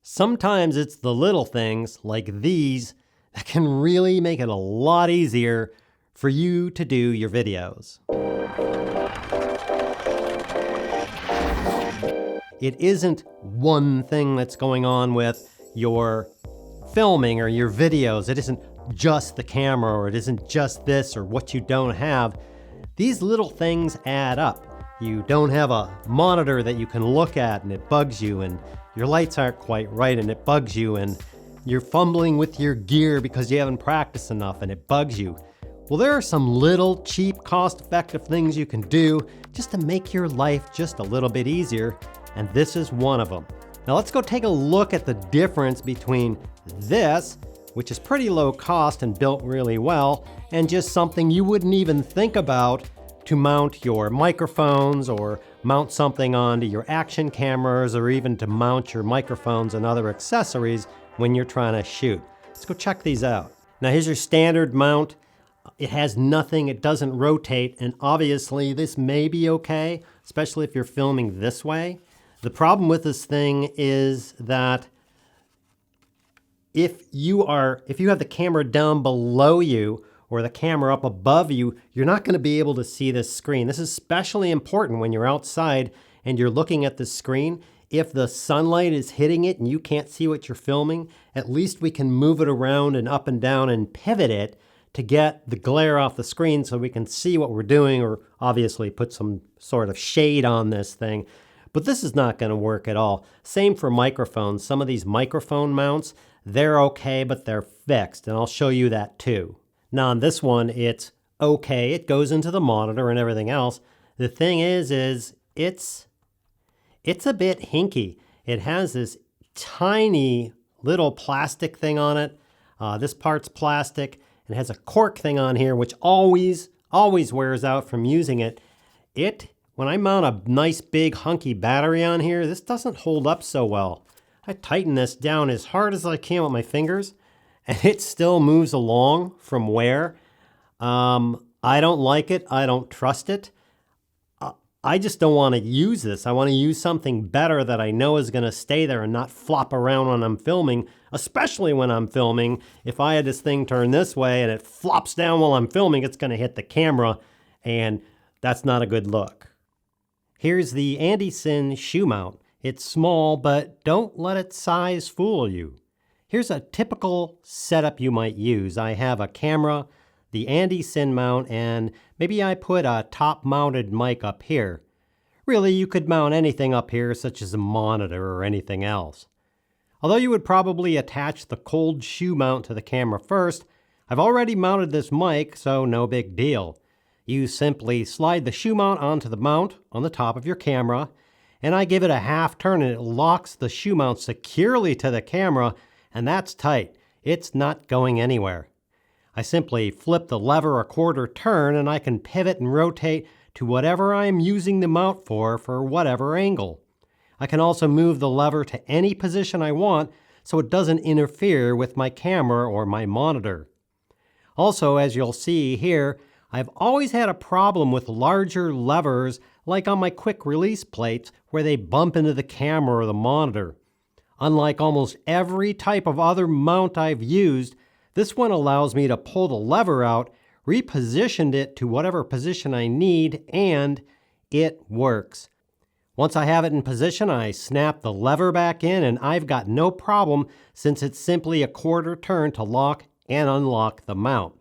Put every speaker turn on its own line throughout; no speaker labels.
Sometimes it's the little things like these that can really make it a lot easier for you to do your videos. It isn't one thing that's going on with your filming or your videos. It isn't just the camera, or it isn't just this or what you don't have. These little things add up. You don't have a monitor that you can look at and it bugs you, and your lights aren't quite right and it bugs you, and you're fumbling with your gear because you haven't practiced enough and it bugs you. Well, there are some little cheap, cost-effective things you can do just to make your life just a little bit easier, and this is one of them. Now let's go take a look at the difference between this, which is pretty low cost and built really well, and just something you wouldn't even think about to mount your microphones or mount something onto your action cameras, or even to mount your microphones and other accessories when you're trying to shoot. Let's go check these out. Now here's your standard mount. It has nothing, it doesn't rotate, and obviously this may be okay, especially if you're filming this way. The problem with this thing is that if you have the camera down below you or the camera up above you, you're not going to be able to see this screen. This is especially important when you're outside and you're looking at the screen. If the sunlight is hitting it and you can't see what you're filming, at least we can move it around and up and down and pivot it to get the glare off the screen so we can see what we're doing, or obviously put some sort of shade on this thing. But this is not going to work at all. Same for microphones. Some of these microphone mounts, they're okay, but they're fixed, and I'll show you that too. Now on this one, it's okay. It goes into the monitor and everything else. The thing is it's a bit hinky. It has this tiny little plastic thing on it. This part's plastic, and it has a cork thing on here, which always wears out from using it. When I mount a nice big hunky battery on here, this doesn't hold up so well. I tighten this down as hard as I can with my fingers, and it still moves along from wear. I don't like it. I don't trust it. I just don't want to use this. I want to use something better that I know is going to stay there and not flop around when I'm filming, especially when I'm filming. If I had this thing turned this way and it flops down while I'm filming, it's going to hit the camera, and that's not a good look. Here's the Andy Sin shoe mount. It's small, but don't let its size fool you. Here's a typical setup you might use. I have a camera, the Andy Sin mount, and maybe I put a top-mounted mic up here. Really, you could mount anything up here, such as a monitor or anything else. Although you would probably attach the cold shoe mount to the camera first, I've already mounted this mic, so no big deal. You simply slide the shoe mount onto the mount on the top of your camera, and I give it a half turn and it locks the shoe mount securely to the camera, and that's tight. It's not going anywhere. I simply flip the lever a quarter turn and I can pivot and rotate to whatever I'm using the mount for whatever angle. I can also move the lever to any position I want so it doesn't interfere with my camera or my monitor. Also, as you'll see here, I've always had a problem with larger levers like on my quick release plates where they bump into the camera or the monitor. Unlike almost every type of other mount I've used, this one allows me to pull the lever out, reposition it to whatever position I need, and it works. Once I have it in position, I snap the lever back in, and I've got no problem since it's simply a quarter turn to lock and unlock the mount.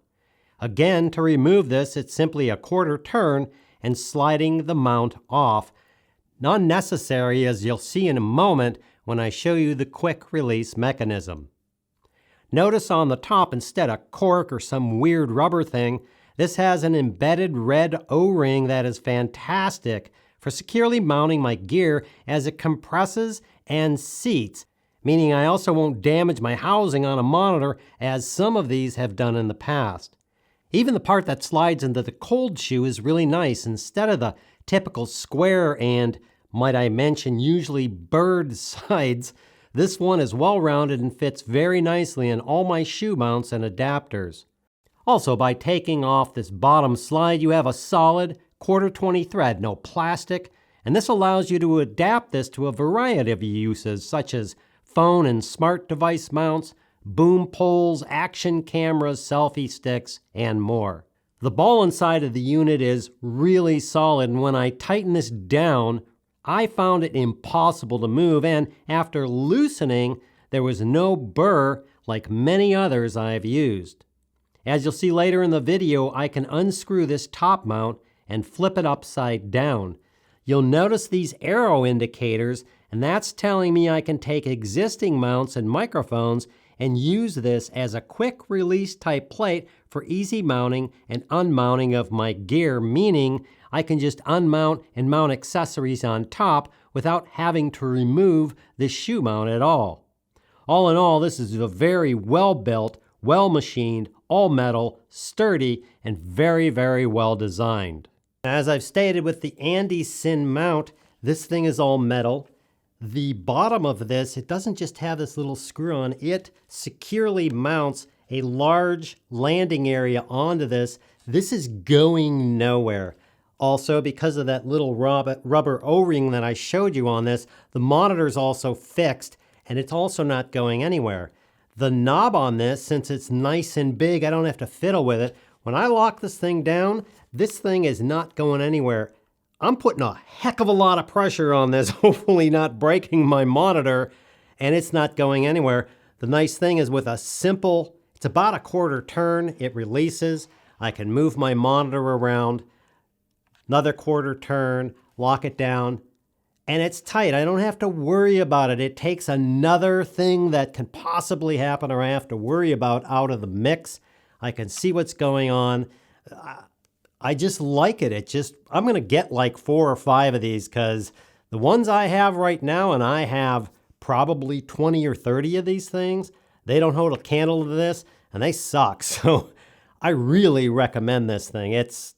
Again, to remove this, it's simply a quarter turn and sliding the mount off. Unnecessary, as you'll see in a moment when I show you the quick release mechanism. Notice on the top, instead of cork or some weird rubber thing, this has an embedded red O-ring that is fantastic for securely mounting my gear as it compresses and seats, meaning I also won't damage my housing on a monitor as some of these have done in the past. Even the part that slides into the cold shoe is really nice. Instead of the typical square and, might I mention, usually bird sides, this one is well-rounded and fits very nicely in all my shoe mounts and adapters. Also, by taking off this bottom slide, you have a solid 1/4-20 thread, no plastic, and this allows you to adapt this to a variety of uses, such as phone and smart device mounts, boom poles, action cameras, selfie sticks, and more. The ball inside of the unit is really solid, and when I tighten this down, I found it impossible to move, and after loosening, there was no burr like many others I've used. As you'll see later in the video, I can unscrew this top mount and flip it upside down. You'll notice these arrow indicators, and that's telling me I can take existing mounts and microphones and use this as a quick release type plate for easy mounting and unmounting of my gear, meaning I can just unmount and mount accessories on top without having to remove the shoe mount at all. All in all, this is a very well-built, well-machined, all-metal, sturdy, and very, very well designed. As I've stated with the Andy Sin mount, this thing is all metal. The bottom of this, it doesn't just have this little screw on, it securely mounts a large landing area onto this. This is going nowhere. Also, because of that little rubber O-ring that I showed you on this, the monitor's also fixed, and it's also not going anywhere. The knob on this, since it's nice and big, I don't have to fiddle with it. When I lock this thing down, this thing is not going anywhere. I'm putting a heck of a lot of pressure on this, hopefully not breaking my monitor, and it's not going anywhere. The nice thing is with a simple, it's about a quarter turn, it releases. I can move my monitor around, another quarter turn, lock it down, and it's tight. I don't have to worry about it. It takes another thing that can possibly happen or I have to worry about out of the mix. I can see what's going on. I just like it. I'm going to get like 4 or 5 of these because the ones I have right now, and I have probably 20 or 30 of these things, they don't hold a candle to this and they suck. So I really recommend this thing. It's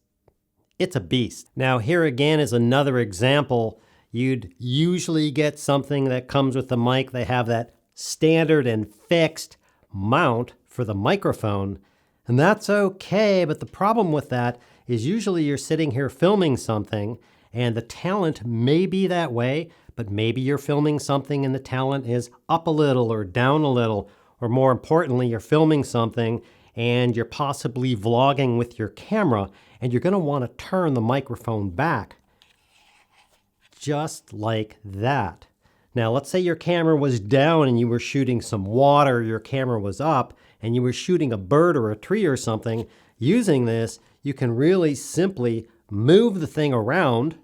a beast. Now here again is another example. You'd usually get something that comes with the mic. They have that standard and fixed mount for the microphone, and that's okay, but the problem with that is usually you're sitting here filming something, and the talent may be that way, but maybe you're filming something and the talent is up a little or down a little, or more importantly, you're filming something and you're possibly vlogging with your camera, and you're going to want to turn the microphone back. Just like that. Now, let's say your camera was down and you were shooting some water, your camera was up, and you were shooting a bird or a tree or something. Using this, you can really simply move the thing around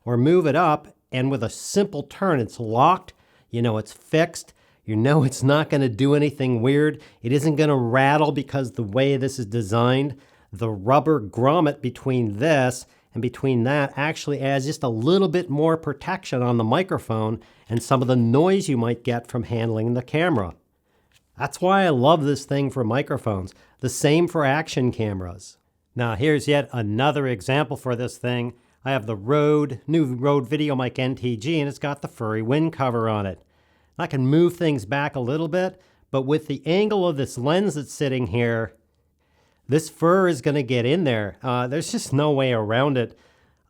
or move it up, and with a simple turn, it's locked, you know it's fixed, you know it's not going to do anything weird, it isn't going to rattle because the way this is designed, the rubber grommet between this and between that actually adds just a little bit more protection on the microphone and some of the noise you might get from handling the camera. That's why I love this thing for microphones. The same for action cameras. Now here's yet another example for this thing. I have the new Rode VideoMic NTG, and it's got the furry wind cover on it. I can move things back a little bit, but with the angle of this lens that's sitting here, this fur is going to get in there. There's just no way around it.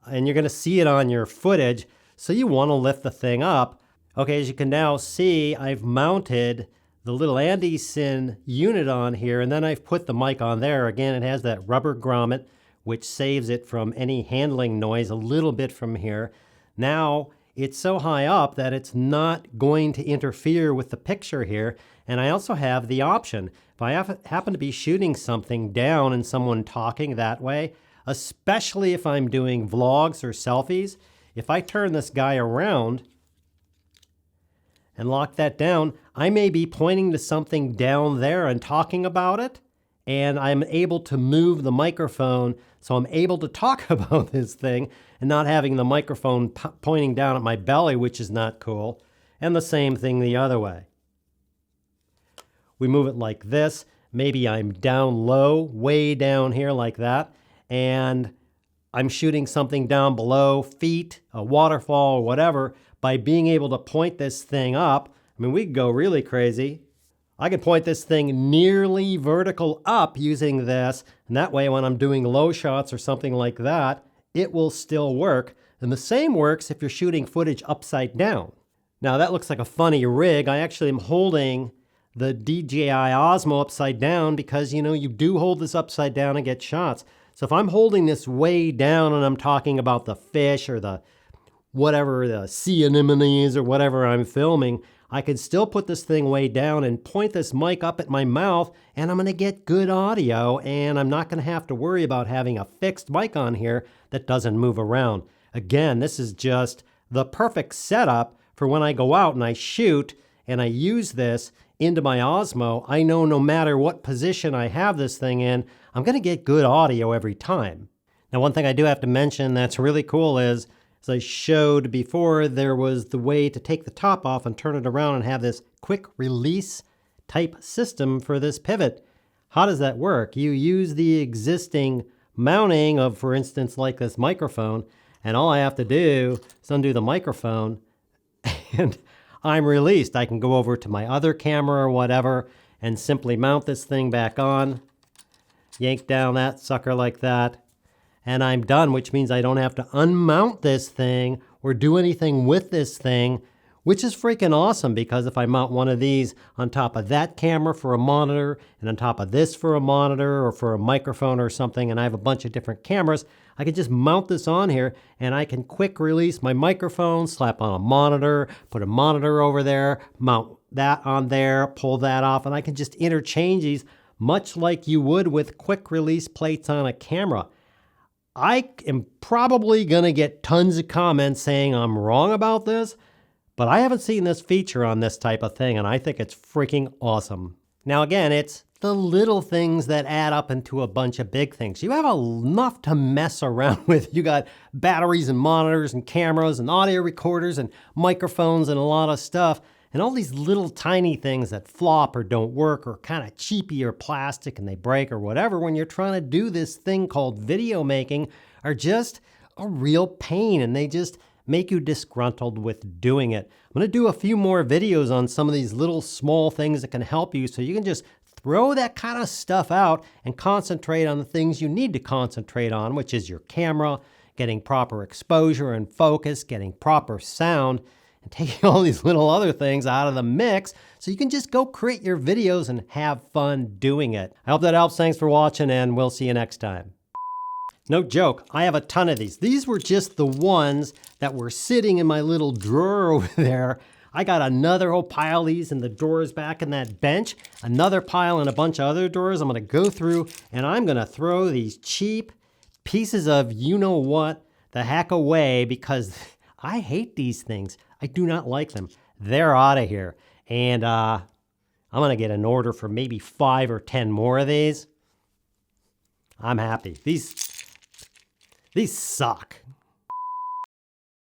And you're going to see it on your footage. So you want to lift the thing up. Okay, as you can now see, I've mounted the little Andy Sin unit on here, and then I've put the mic on there. Again, it has that rubber grommet, which saves it from any handling noise a little bit from here. Now, it's so high up that it's not going to interfere with the picture here. And I also have the option, if I happen to be shooting something down and someone talking that way, especially if I'm doing vlogs or selfies, if I turn this guy around and lock that down, I may be pointing to something down there and talking about it, and I'm able to move the microphone so I'm able to talk about this thing and not having the microphone pointing down at my belly, which is not cool, and the same thing the other way. We move it like this. Maybe I'm down low, way down here like that, and I'm shooting something down below, feet, a waterfall, or whatever. By being able to point this thing up, I mean, we could go really crazy. I can point this thing nearly vertical up using this, and that way when I'm doing low shots or something like that, it will still work. And the same works if you're shooting footage upside down. Now that looks like a funny rig. I actually am holding the DJI Osmo upside down because, you know, you do hold this upside down and get shots. So if I'm holding this way down and I'm talking about the fish or the whatever, the sea anemones or whatever I'm filming, I could still put this thing way down and point this mic up at my mouth, and I'm going to get good audio, and I'm not going to have to worry about having a fixed mic on here that doesn't move around. Again, this is just the perfect setup for when I go out and I shoot and I use this into my Osmo. I know no matter what position I have this thing in, I'm going to get good audio every time. Now, one thing I do have to mention that's really cool is, as I showed before, there was the way to take the top off and turn it around and have this quick release type system for this pivot. How does that work? You use the existing mounting of, for instance, like this microphone, and all I have to do is undo the microphone and I'm released. I can go over to my other camera or whatever and simply mount this thing back on, yank down that sucker like that, and I'm done, which means I don't have to unmount this thing or do anything with this thing, which is freaking awesome, because if I mount one of these on top of that camera for a monitor and on top of this for a monitor or for a microphone or something, and I have a bunch of different cameras, I can just mount this on here and I can quick release my microphone, slap on a monitor, put a monitor over there, mount that on there, pull that off, and I can just interchange these much like you would with quick release plates on a camera. I am probably going to get tons of comments saying I'm wrong about this, but I haven't seen this feature on this type of thing, and I think it's freaking awesome. Now again, it's the little things that add up into a bunch of big things. You have enough to mess around with. You got batteries and monitors and cameras and audio recorders and microphones and a lot of stuff. And all these little tiny things that flop or don't work or kind of cheapy or plastic and they break or whatever when you're trying to do this thing called video making are just a real pain, and they just make you disgruntled with doing it. I'm going to do a few more videos on some of these little small things that can help you so you can just throw that kind of stuff out and concentrate on the things you need to concentrate on, which is your camera, getting proper exposure and focus, getting proper sound, and taking all these little other things out of the mix so you can just go create your videos and have fun doing it. I hope that helps. Thanks for watching, and we'll see you next time. No joke, I have a ton of these. These were just the ones that were sitting in my little drawer over there. I got another whole pile of these in the drawers back in that bench, another pile in a bunch of other drawers. I'm gonna go through and I'm gonna throw these cheap pieces of you-know-what the heck away because I hate these things. I do not like them. They're out of here. And I'm gonna get an order for maybe 5 or 10 more of these. I'm happy. These suck.